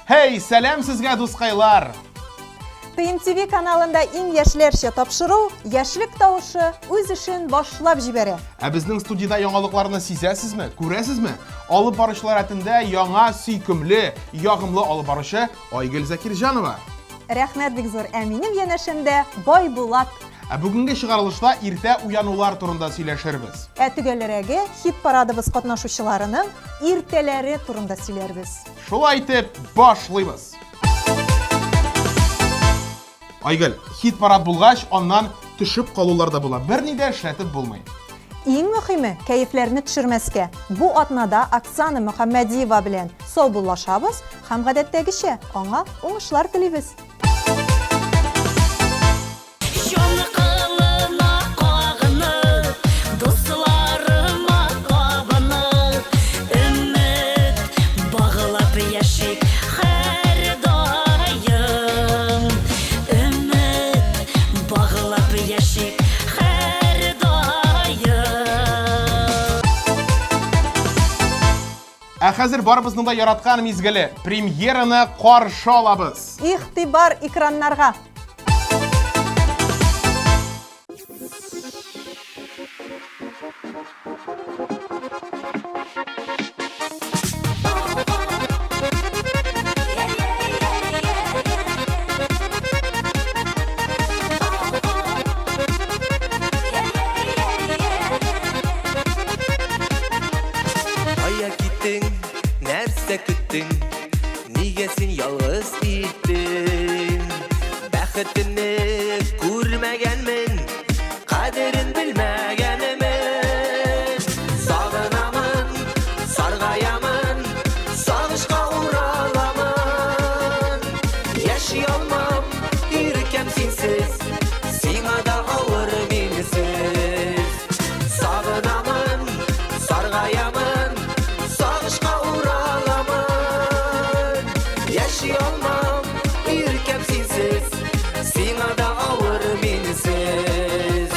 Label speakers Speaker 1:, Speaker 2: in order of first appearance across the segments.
Speaker 1: Hey, сәлем сезгә, дускайлар!
Speaker 2: ТМТV каналында иң яшьләрчә тапшыру, яшьлек тавышы үз эшен башлап җибәрә.
Speaker 1: Ә безнең студияда яңалыкларны сизәсезме, күрәсезме? Алып баручылар рәтендә яңа сөйкемле, ягымлы алып баручы Айгөл Закирҗанова.
Speaker 2: Рәхмәт бик зур, ә минем янәшемдә Байбулат.
Speaker 1: Ә бүгенге чыгарылышта иртә уянулар турында сөйләшербез.
Speaker 2: Ә төгәлләрәге хит парадыбыз катнашучыларының иртәләре турында сөйләрбез.
Speaker 1: Шулай итеп, башлыйбыз. Айгөл, хит парад булгач, аннан төшеп калулар да була. Берни дә эшләтеп булмый.
Speaker 2: Иң мөһиме, кәефләрне төшермәскә. Бу атнада Оксана Мөхәммәдиева белән саубуллашабыз һәм гадәттәгечә аңа уңышлар телибез.
Speaker 1: Ә хәзер барыбызның да яраткан мизгеле, премьераны каршы алабыз.
Speaker 2: Игътибар экраннарга.
Speaker 3: Нәрсә көттің, нигә син ялгыз иттең? Бәхетеңне күрмәгәнмен, кадерен белмәгәнмен. Сагынамын, саргаямын, сагышка ураламын. Яши алмам, иркәм синсез, сиңа да авыр минсез. Сагынамын, саргаямын, сагышка Яши алмам, иркәм синсез, сиңа да авыр минсез.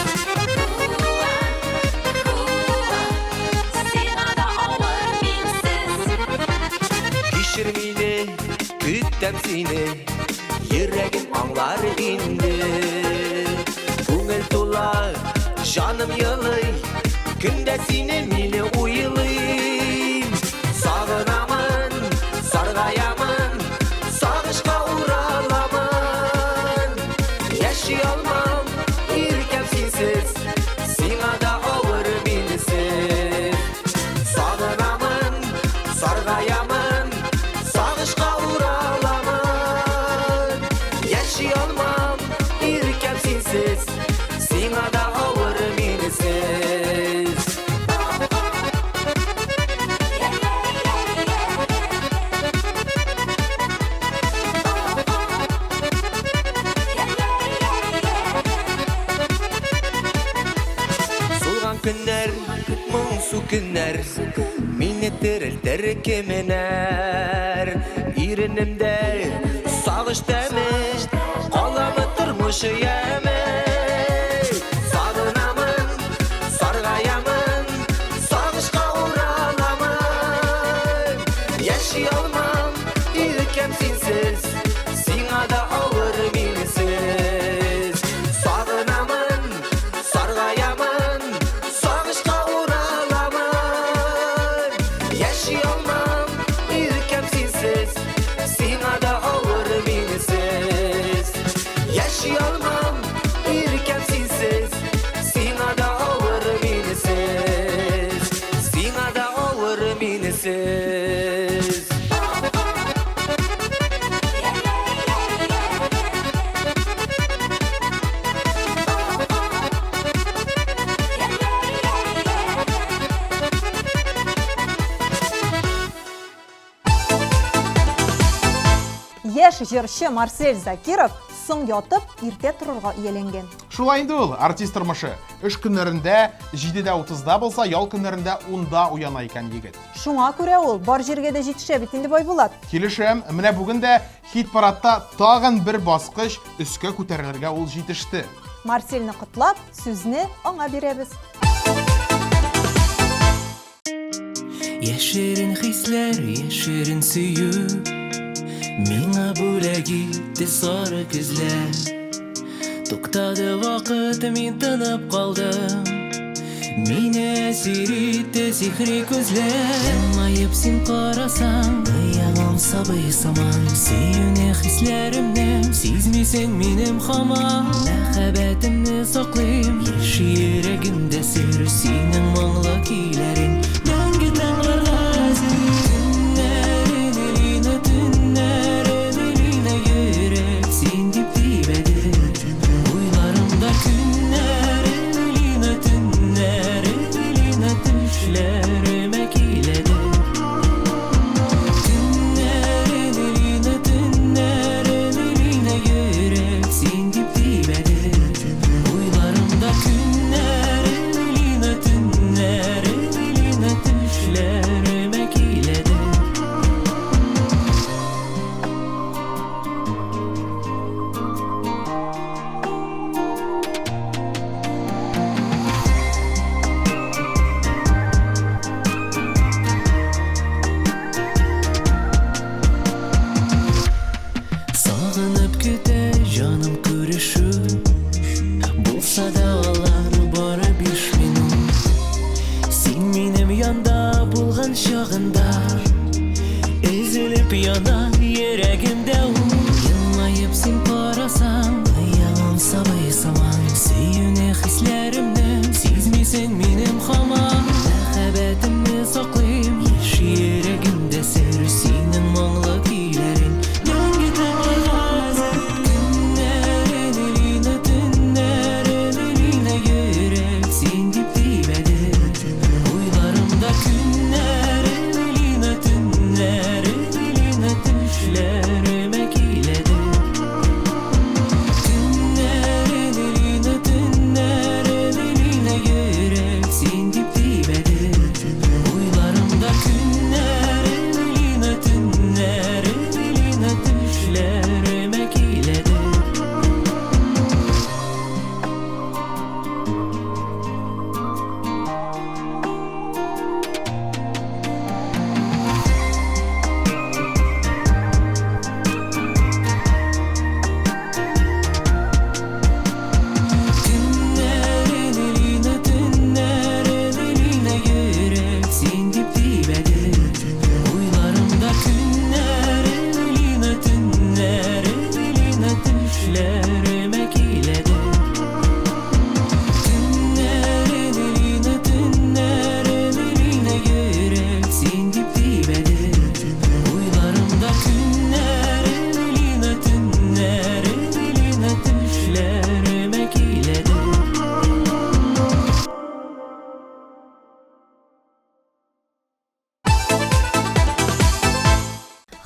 Speaker 3: Сиңа да авыр минсез. Кичер мине, көтәм сине, йөрәгем аңлар инде. Күңел тула, җаным йылый, көндә сине мине уйлыйм. Сагынамын, саргаямын, сагышка ураламын. Яши алмам, иркәм синсез, сиңа да авыр минсез. Сагынамын, саргаямын, сагышка ураламын. Яши алмам, иркәм синсез, сиңа да авыр минсез. Günler, moңсу günler, minni terelter kemener. İrenimde sağış deme, kalamı turmuş yeme. Sağınamın, sargayamın, sağışka uğralamın. Yaşı almam, irkem sinsiz, sina da ağır minsiz. Sağınamın, sargayamın, sağışka uğralamın. Yaşı almam, irkem sinsiz, sina da ağır minsiz. Yaşı almam, irkem sinsiz, sina da ağır minsiz. Sina da ağır minsiz.
Speaker 2: Яшь җырчы Марсель Закиров соң ятып, иртә торырга ияләнгән.
Speaker 1: Шулай инде ул, артист тормышы. Эш көннәрендә 7:30-да булса, ял көннәрендә 10-да уяна икән егет.
Speaker 2: Шуңа күрә ул бар җиргә дә җитешә бит инде Байбулат.
Speaker 1: Килешәм, менә бүген дә хит парадта тагын бер баскыч өскә күтәрелергә ул җитеште.
Speaker 2: Марсельне котлап, сүзне аңа бирәбез.
Speaker 3: Яшерин хисләр, яшерин сөю, Миңа бүләк итте сары күзләр. Туктады вакыт, мин тынып калдым. Мине әсир итте сихри күзләр. Елмаеп син карасаң, аягым сабый сыман. Сөюне хисләремнең сизмисең минем һаман. Мәхәббәтемне саклыйм, яшь йөрәгемдә сер синең моңлы көйләрең. Мәңге таңларга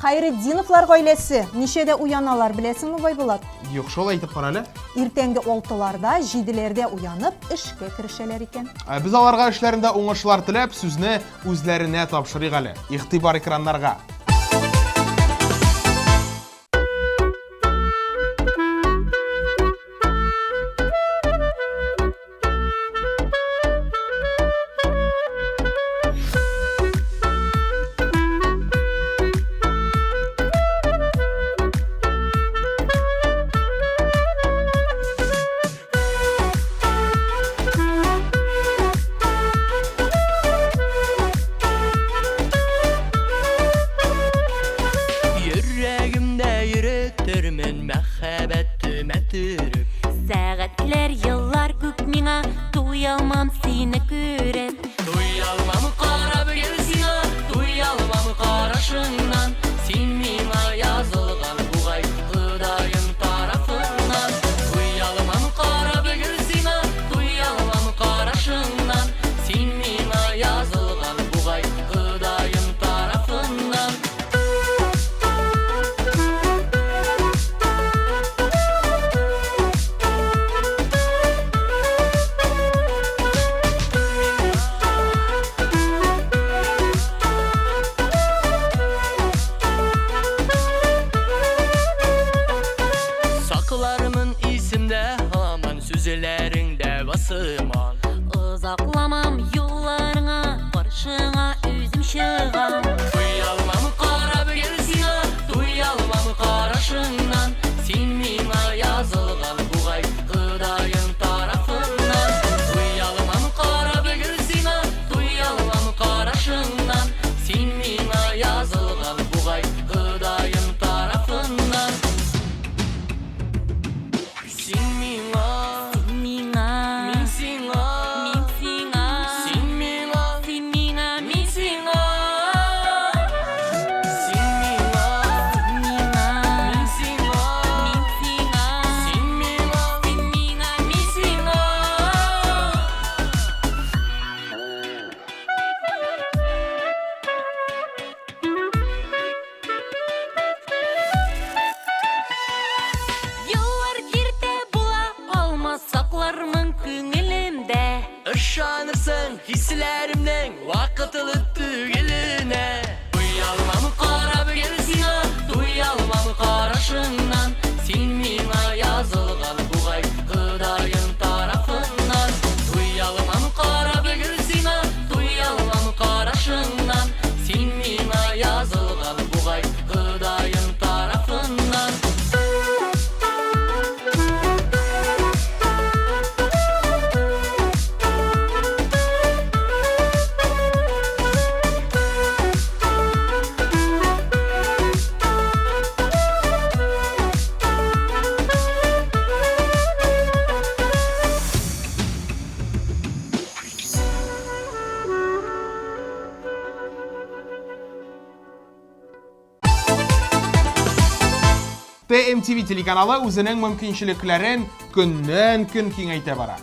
Speaker 2: Хайретдиновлар гаиләсе ничәдә уяналар беләсеңме Байбулат?
Speaker 1: Юк, шулай итеп кара әле.
Speaker 2: Иртәнге 6-ларда, 7-ләрдә уянып эшкә керешәләр икән.
Speaker 1: Без аларга эшләрендә уңышлар теләп, сүзне үзләренә тапшырыйк әле. Игътибар экраннарга.
Speaker 4: Сәгатьләр, еллар күп миңа, туялмам сине күреп.
Speaker 3: Туялмам карап гел сиңа, туялмам карашыңнан. Син миңа язылган бугай, Ходаем тарафыннан. Туялмам карап гел сиңа, туялмам карашыңнан. Син миңа язылган бугай, Ходаем тарафыннан.
Speaker 1: TMTV телеканалы үзенең мөмкинчелекләрен көннән-көн киңәйтә бара.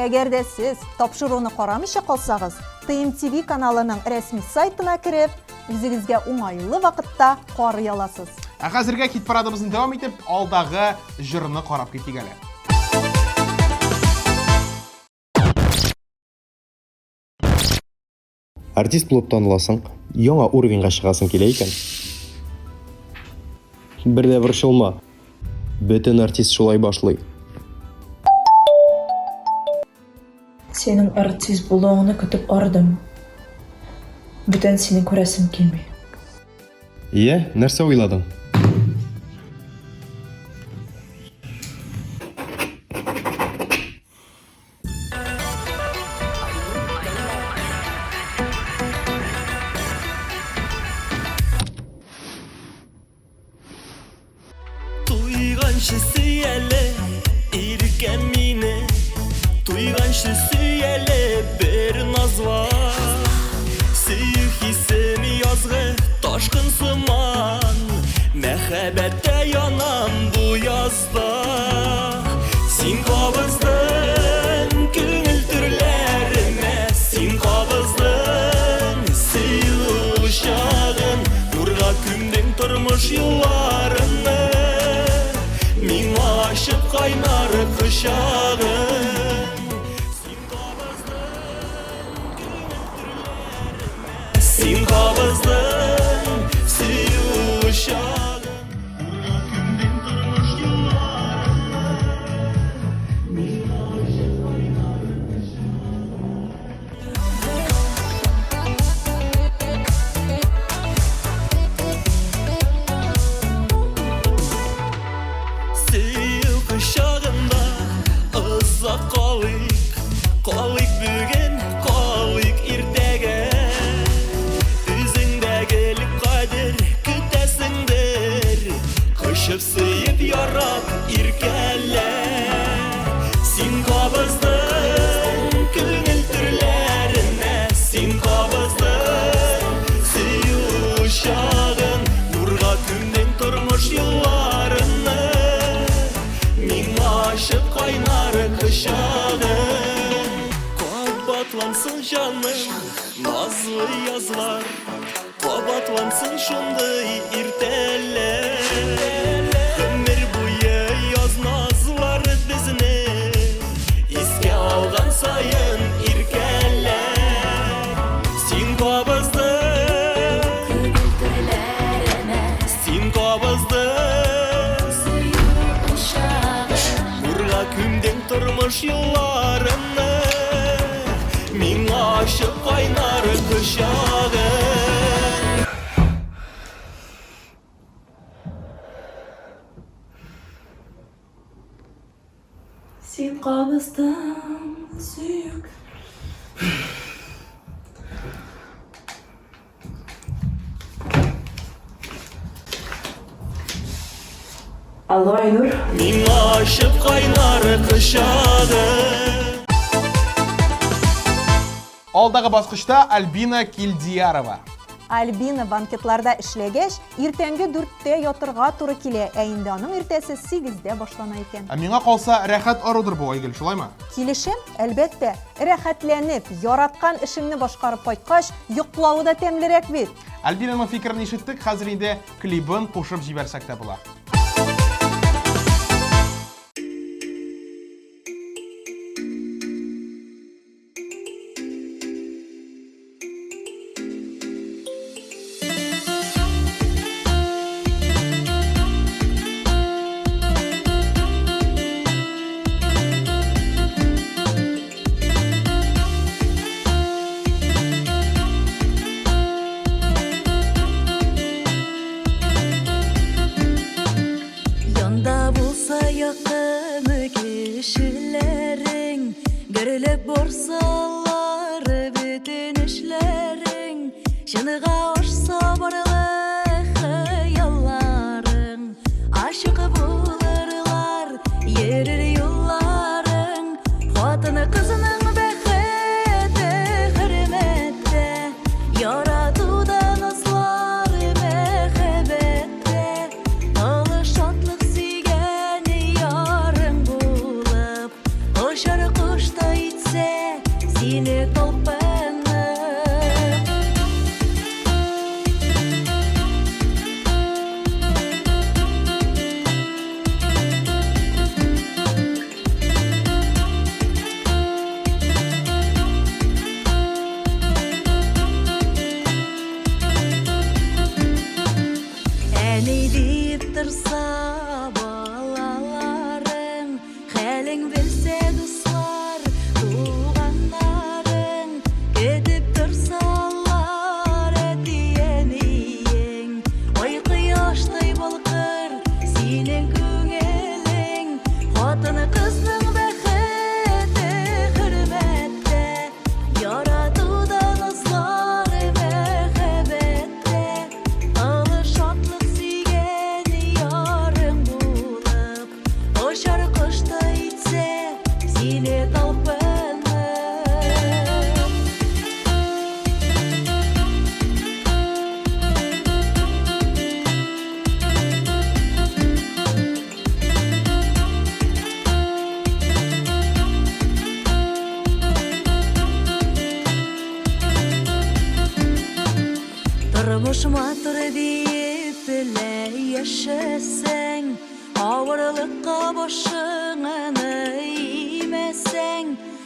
Speaker 2: Әгәр дә сез тапшыруны карамыйча калсагыз, TMTV каналының рәсми сайтына киреп, үзегезгә уңайлы вакытта карый аласыз.
Speaker 1: Ә хәзергә хит парадыбызны дәвам итеп, алдагы җырны карап китик әле.
Speaker 5: Артист булып таныласың, яңа уровеньга чыгасың килә икән. Бер дә борчылма. Бөтен артист шулай башлый.
Speaker 6: Senin артист булуыңны көтеп ардым. Бүтән сине күрәсем килми.
Speaker 5: Нәрсә уйладың?
Speaker 3: Туйганчы сөйәле, иркән мине. Туйганчы сөйәле, бер назва. Сөю хисем язгы, ташкын сыман. Мәхәббәттә янам бу язда. Син кабыздың күңел төрләремә. Син кабыздың сөю шагын. Нурга күмдең тормыш юлларымны. Миңа ашып кайнар кышагын. Син кабыздың сөю шагын. Күмдең тормыш кышагында ызак калыйк, калыйк бүген, калыйк иртәгә. Үзеңдәгелек кадер көтәсеңдер, кышып сөеп ярап иркәлә. Син кабыздың күңел төрләренә, син кабыздың сөю шагын. Нурга күмдең тормыш юлларыны. Ашып кайнар кышагын. Кабатлансын җаным, назлы язлар. Кабатлансын шундый иртәләр. Гомер буе яз назлар безне. Искә алган саен иркәләр. Син кабыздың күңел төрләренә. Син кабыздың күмдең тормыш юлларымны. Миңа ашып кайнар кышагын.
Speaker 6: Син кабыздың сөйүк. Алло, Айнур.
Speaker 3: Миңа ашып кайнар кышагын.
Speaker 1: Алдагы баскычта Альбина Килдиярова.
Speaker 2: Альбина банкетларда эшләгәч, иртәнге 4-тә ятырга туры килә, ә инде аның иртәсе 8-дә башлана икән.
Speaker 1: Миңа калса рәхәт арудыр бу Айгөл, шулаймы?
Speaker 2: Килешем, әлбәттә, рәхәтләнеп, яраткан эшеңне башкарып кайткач, йоклауы да тәмлерәк бит.
Speaker 1: Альбинаның фикерен ишеттек, хәзер инде клибын кушып җибәрсәк тә була.
Speaker 7: Гөрлеп борсалар бүтін эшләрең, җаныга ашса барлык хыялларың, ашык булырлар йөрер юлларың, хатыны кызының бәхете хөрмәттә, яратудан аслар мәхәббәттә, алышатлы Məni deyip dursa balalarың, Xəling bilsə dostlar, tuğanların, Gedib dursalar etiyeniyin, Oy qıyaşday balqır, senin көңелің, Xatını qızның bəxti hürmətdə, Yaradıdan azlar məxəbətdə, Alı şatlıq siyən yarın bulub, Oşar qışda itsə, seni talpınıb. Durmuş matır deyip bile yaşasan, Ağırlıqqa başını eğmesen,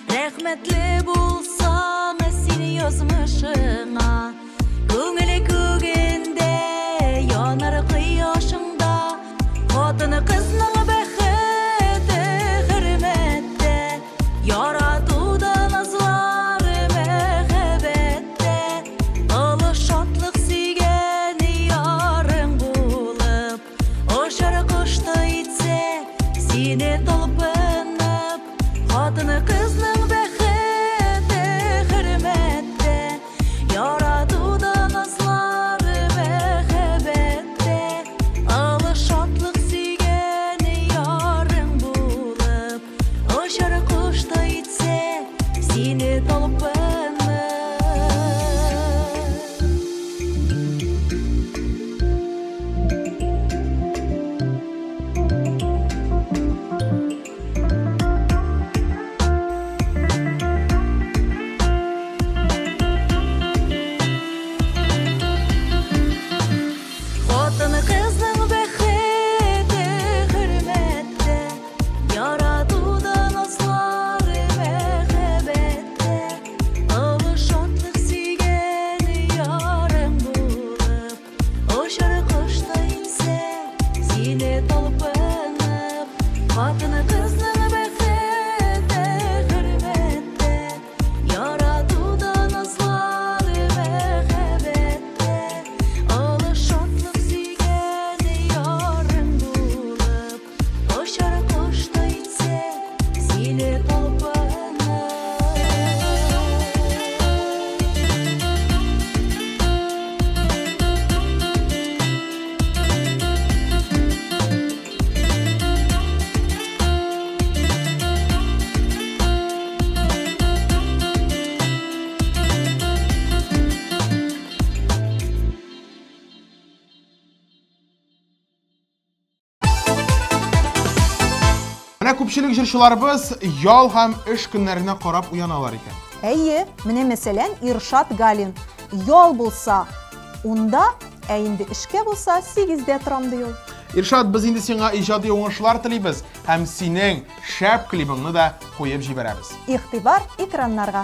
Speaker 7: Rəhmətli bulsan seni yazmışına, Көңілі көгенде yanar қияшыңда, Xatını qızның bəxti hürmətdə, Yaradıdan azlar məxəbətdə, Alı şatlıq siyən yarın bulub, Oşar qışda itsə, seni talpınıb, Xatını qızның bəxti hürmətdə, Yaradıdan azlar məxəbətdə, Alı şatlıq siyən yarın bulub, Oşar qışda itsə, seni talpınıb. Xatını qızның bəxti hürmətdə, Yaradıdan azlar məxəbətdə, Alı şatlıq siyən yarın bulub, Oşar qışda itsə, seni talpınıb, Xatını qızның bəxti hürmətdə, Yaradıdan azlar məxəbətdə, Alı şatlıq siyən yarın bulub, Oşar qışda itsə, seni talpınıb.
Speaker 1: Менә күпчелек җырчыларыбыз ял һәм эш көннәренә карап уяналар икән.
Speaker 2: Әйе, менә мәсәлән Иршат Галин. Ял булса 10-да, ә инде эшкә булса 8-дә торам ди ул.
Speaker 1: Иршат, без инде сиңа иҗади уңышлар телибез һәм синең шәп клибыңны да куеп җибәрәбез.
Speaker 2: Игътибар экраннарга.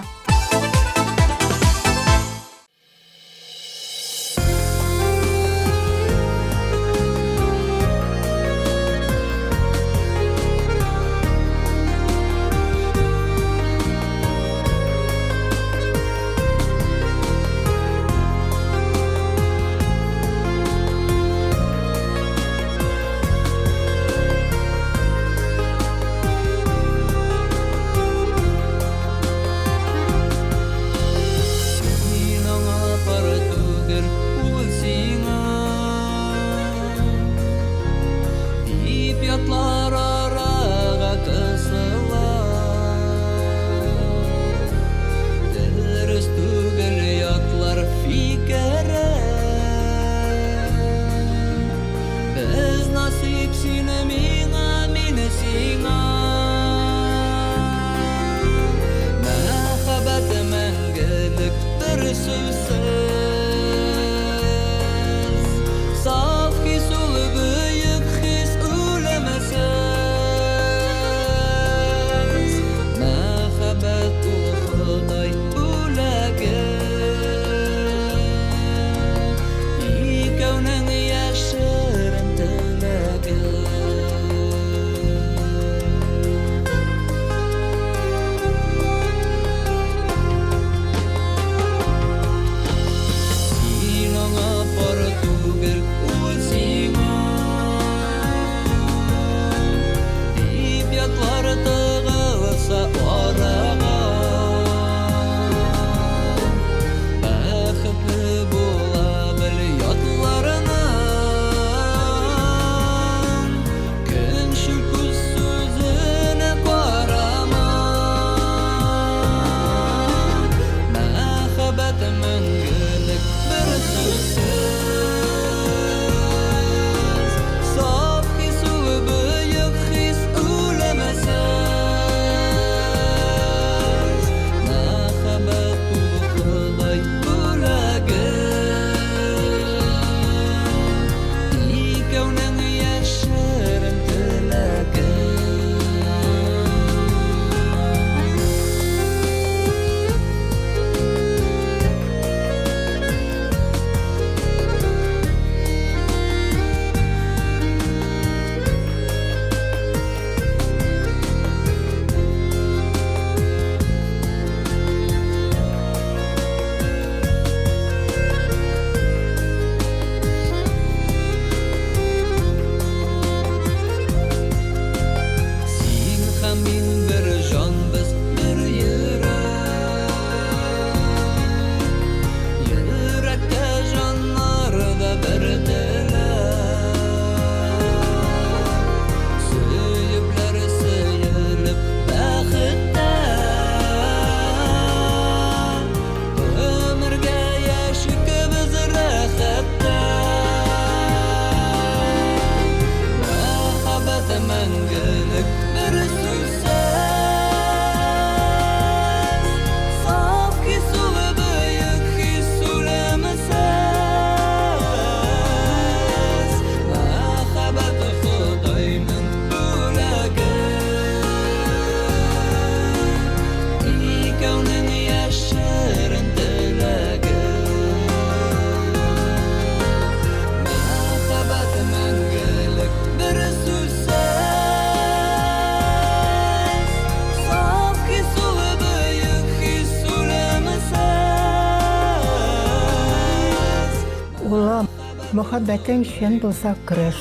Speaker 8: muhabbetin şen bulsa kırış.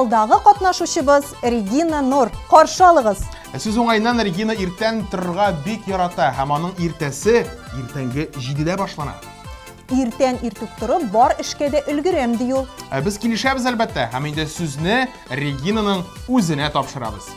Speaker 2: Алдағы катнашучыбыз Регина Нур. Каршы алыгыз.
Speaker 1: Сез оңайнан Регина иртән торырга бик ярата, һәм аның иртәсе иртәнге 7-дә башлана.
Speaker 2: Иртән иртүк торып бар эшкә дә өлгерәм ди ул.
Speaker 1: Без килешәбез әлбәттә, һәм инде сүзне Регинаның үзенә тапшырабыз.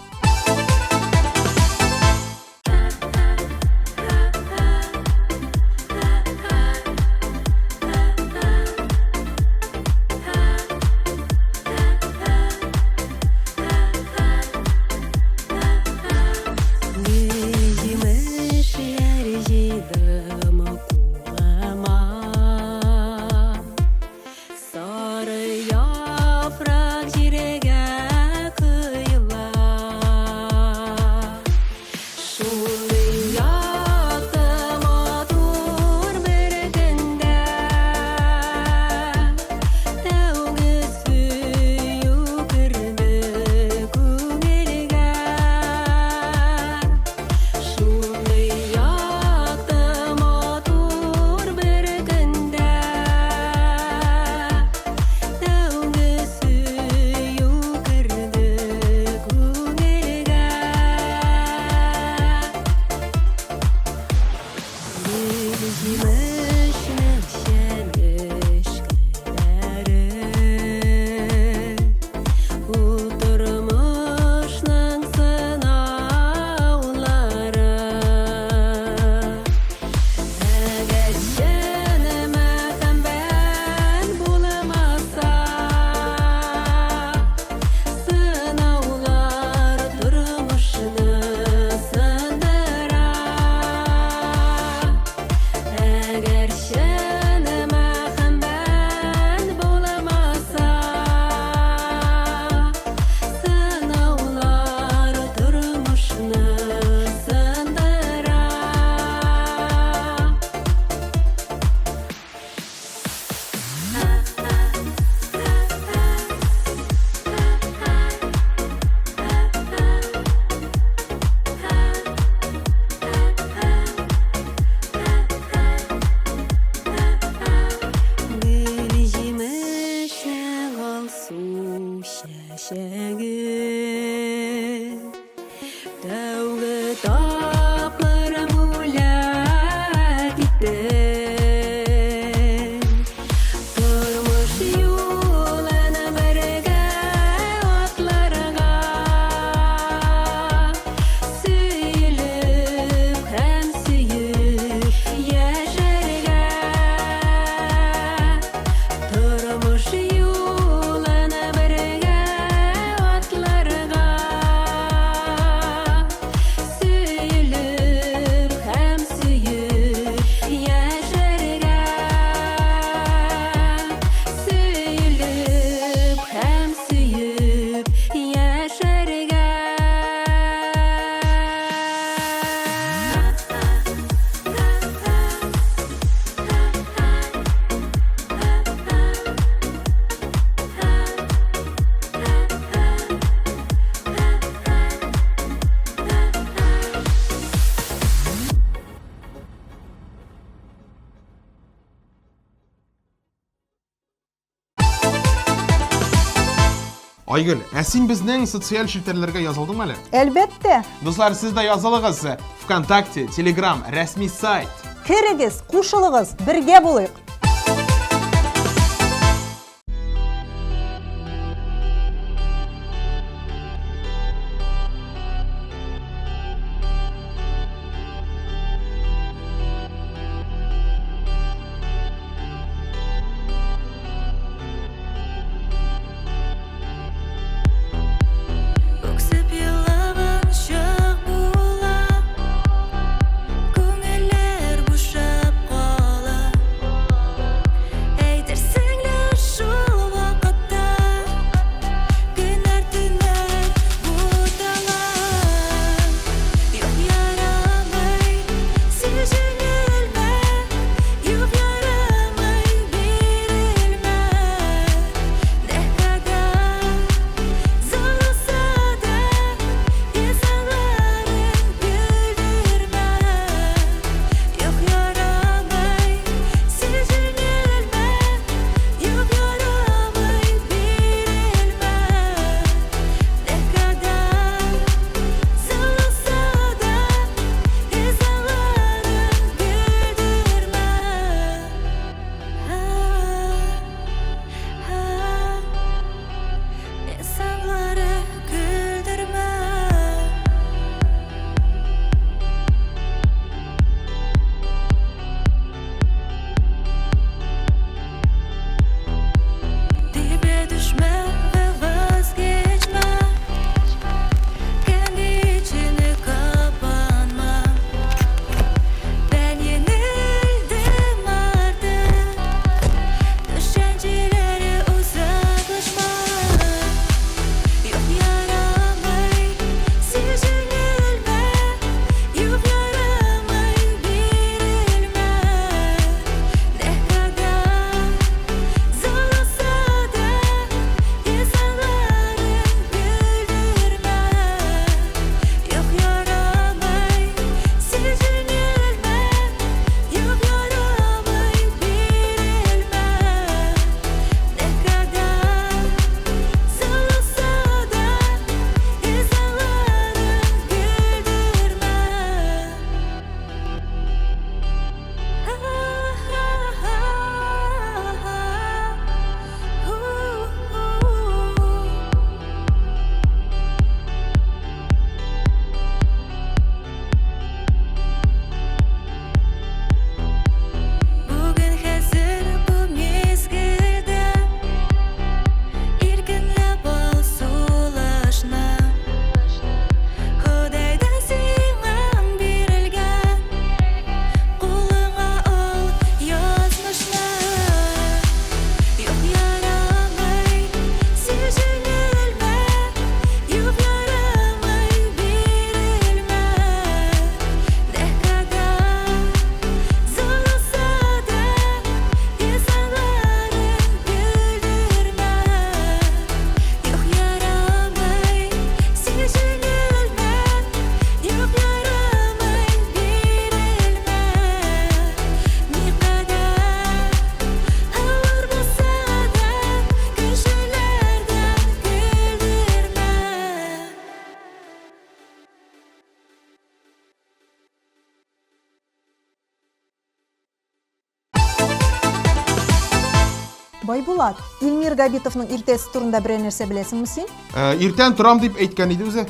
Speaker 1: Айгөл, син безнең социаль челтәрләргә язылдыңмы әле?
Speaker 2: Әлбәттә.
Speaker 1: Дуслар, сез дә язылыгыз. ВКонтакте, Telegram, рәсми сайт.
Speaker 2: Кирегез, кушылыгыз, бергә булыйк.
Speaker 7: Өксіп елаған шақ була, көңілдер
Speaker 2: Байбулат, Илмир Габитовның иртесі турында бір нәрсе білесіңме сен?
Speaker 1: Иртен тұрам деп әйткән иде үзе.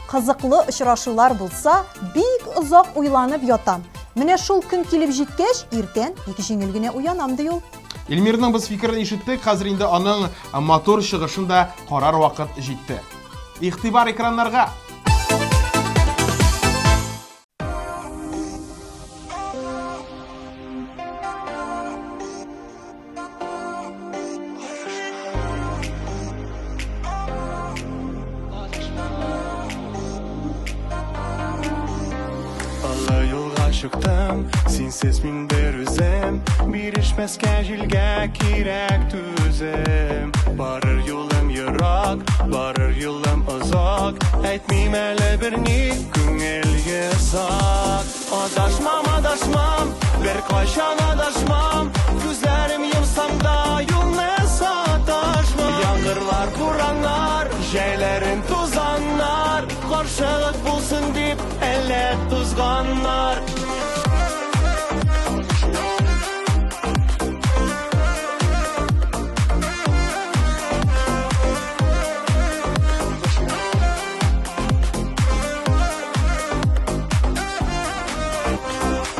Speaker 2: Қызықлы ұшырашулар болса, бик ұзақ уйланып ятам. Менә шул күн килеп җиткәч, иртен ике җиңел генә уянам ди ул.
Speaker 1: Илмирның без фикерен ишеттек, хәзер инде аның мотор чыгышында карар вакыт җитте. Игътибар экраннарга.
Speaker 3: Alla yolga çıktım, sensiz min bir üzem. Bir içmezke jilge kirek tüzem. Barır yolum yırak, barır yolum uzak. Etmeyim ele bir ni küngel sak. Adaşmam, bir kaşan adaşmam. Gözlerim yımsam da yol ne sataşmam. Yangırlar, buranlar, jeylerin tuzanlar. Karşılık bulsun deyip elle tuzganlar.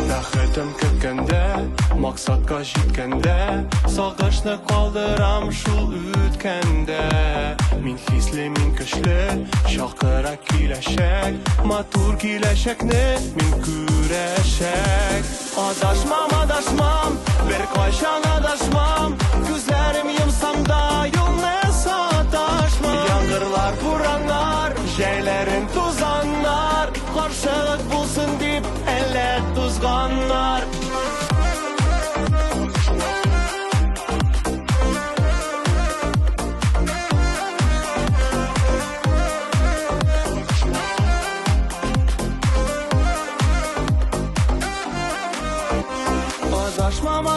Speaker 3: Бәхетім көткәндә, мақсатқа жеткәндә, сагышны калдырам шул үткәндә. Мин хисле, мин көчле, чакыра киләчәк, матур киләчәкне мин күрәчәк. Адашмам, бер кайчан адашмам, күзләрем йомсам да юлны саташмам. Яңгырлар, бураннар, җәйләрен тузаннар, каршылык булсын дип әллә тузганнар.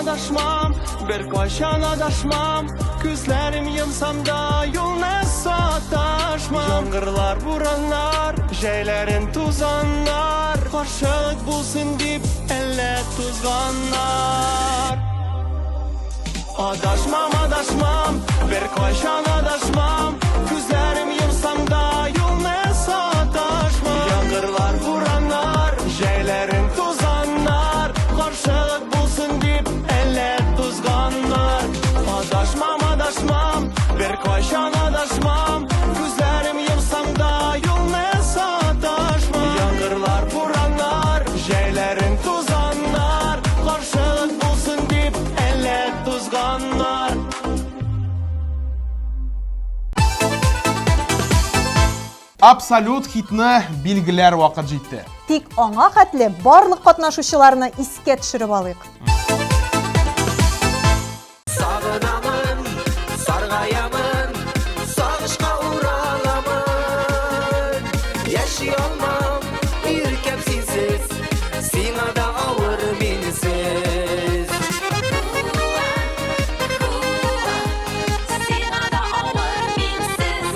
Speaker 3: Adaşmam, bir kayşan adaşmam. Күзләрем йомсам да юлны саташмам. Яңгырлар, бураннар, җәйләрен тузаннар, каршылык булсын дип әллә тузганнар. Adaşmam, bir kayşan adaşmam. Күзләрем йомсам да юлны саташмам. Яңгырлар, бураннар, җәйләрен тузаннар, каршылык булсын дип әллә тузганнар. Adaşmam, bir kayşan adaşmam. Күзләрем йомсам да юлны саташмам. Яңгырлар, бураннар, җәйләрен тузаннар, каршылык булсын дип әллә тузганнар.
Speaker 1: Абсолют хитны билгеләр вакыт җитте.
Speaker 2: Тик аңа хәтле барлык катнашучыларны искә төшереп алыйк.
Speaker 3: Сагынамын, саргаямын, сагышка ураламын. Яши алмам, иркем синсиз, сиңа да авыр минсиз.
Speaker 4: Сиңа да авыр минсиз.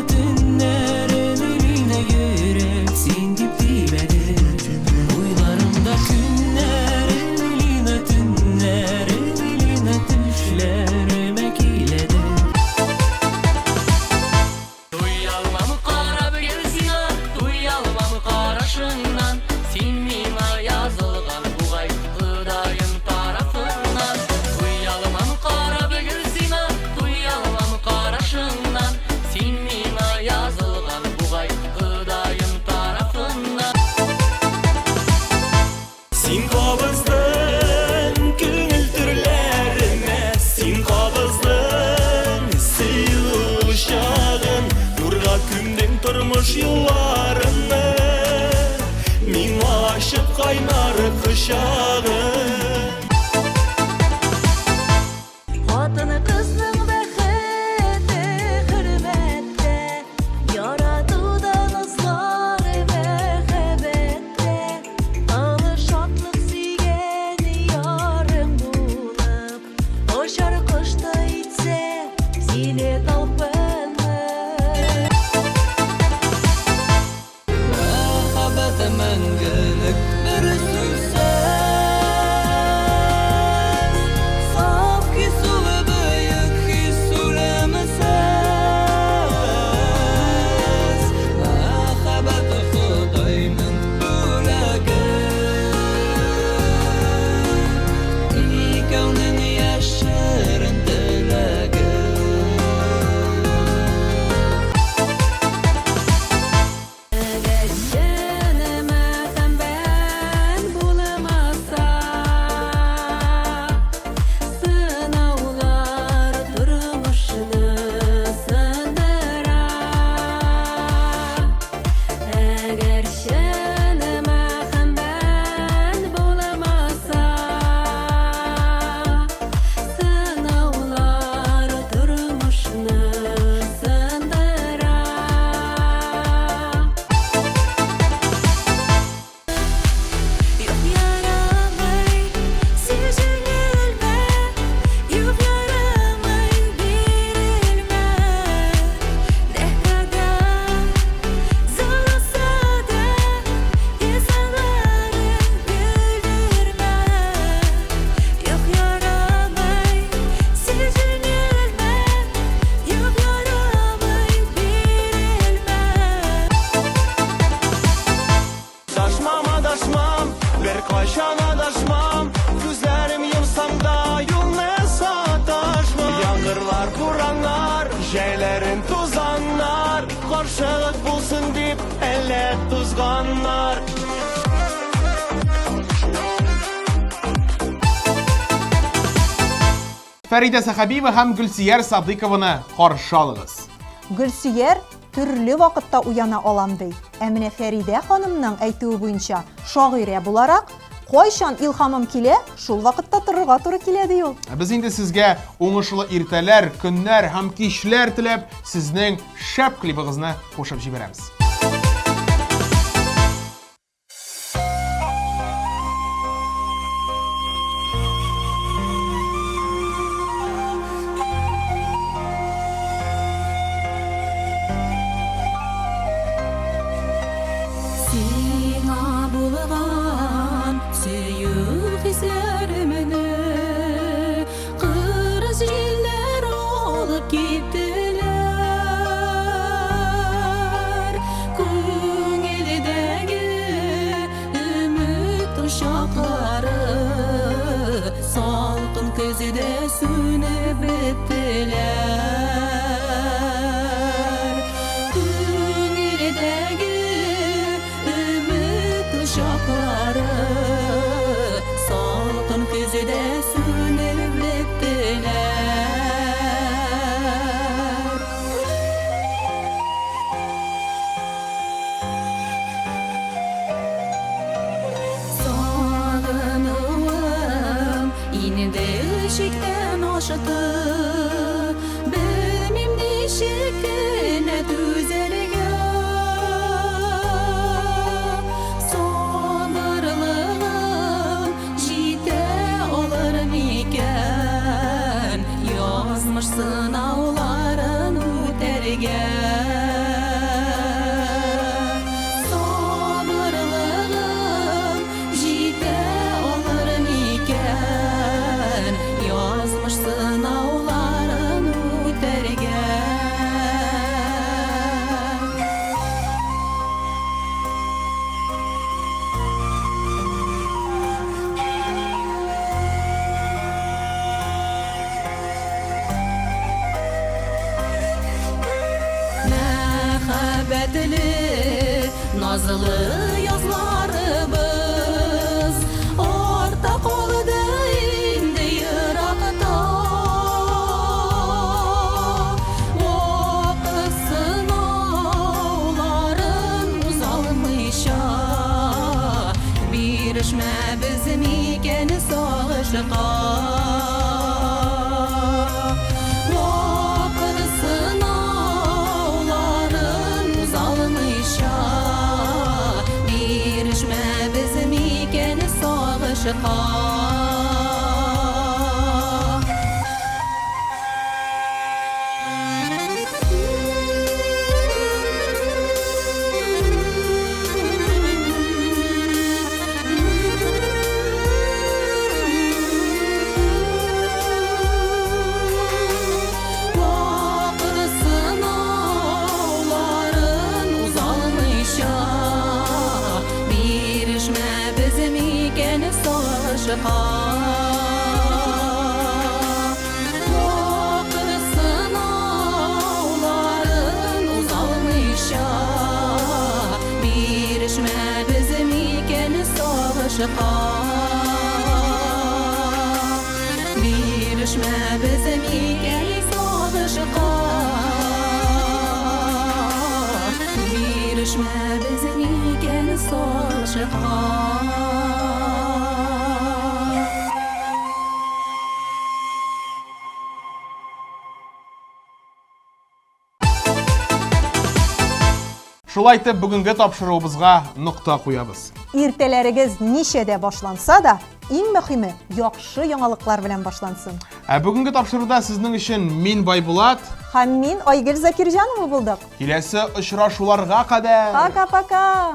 Speaker 3: Tünlerin eline yürek sen dip dibedir. Uylarımda tünlerin eline düşlerime kiledir. Duyalmam kara bölgesine, duyalmam karşından. Sen mine yazılgan bu gay Hıdayın tarafından. Duyalmam kara bölgesine, duyalmam karşından. Sen mine yazılgan bu gay Hıdayın tarafından. Sen kabızdın gönül türlerime, sen kabızdın sıyıl uşağın. Nurga kümdün turmuş yıllarını, min aşıp kaynar kışağın.
Speaker 7: Хатыны кызның бәхете хөрмәттә, яратудан ызгары мәхәббәттә. Аны шатлык сөйгән ярым булып, очар кышта итсә, сине талпынып.
Speaker 3: Мәхәббәте мәңгелек бер сүзсез.
Speaker 1: Фәридә Сахабиева һәм Гөлсияр Садыйкованы каршы алыгыз.
Speaker 2: Гөлсияр төрле вакытта уяна алам ди. Ә менә Фәридә ханымның әйтүе буенча, шагыйрә буларак, кайчан илһамым килә, шул вакытта торырга туры килә ди ул.
Speaker 1: Без инде сезгә уңышлы иртәләр, көннәр һәм кичләр теләп, сезнең шәп клибыгызны кушып җибәрәбез.
Speaker 7: Сиңа булган сөюк хисләремне кырыс җилләр алып киттеләр. Күңелдәге өмет ошаклары салкын көзедә сүнеп беттеләр. Күңелдәге uşaqları salqın közüdə sönüb bitdilər. Sağınım indi ışıqdan aşıdı, bilmim nişik günə düzəlgə. Sınavların öterge sabırlığım jite olur miken yazmış sınavların öterge. Məxəbətli, nazlı yazlarımız orta qaldı indi yıraqda. Vaqt sınavların uzalmışa, birişmə bizim ikən sağışqa. Vaqt sınavların uzalmışa, birişmə bizim ikən sağışqa. Birişmə bizim ikən sağışqa. Birişmə bizim ikən sağışqa.
Speaker 1: Шулай итеп, бүгенге тапшыруыбызга нокта куябыз.
Speaker 2: Иртәләрегез ничәдә башланса да, иң мөһиме яхшы яңалыклар белән башлансын.
Speaker 1: Бүгенге тапшыруда сезнең өчен мин Байбулат
Speaker 2: Һәм мин Айгөл Закирҗанова булдык.
Speaker 1: киләсе очрашуларга кадәр.
Speaker 2: Пока-пока.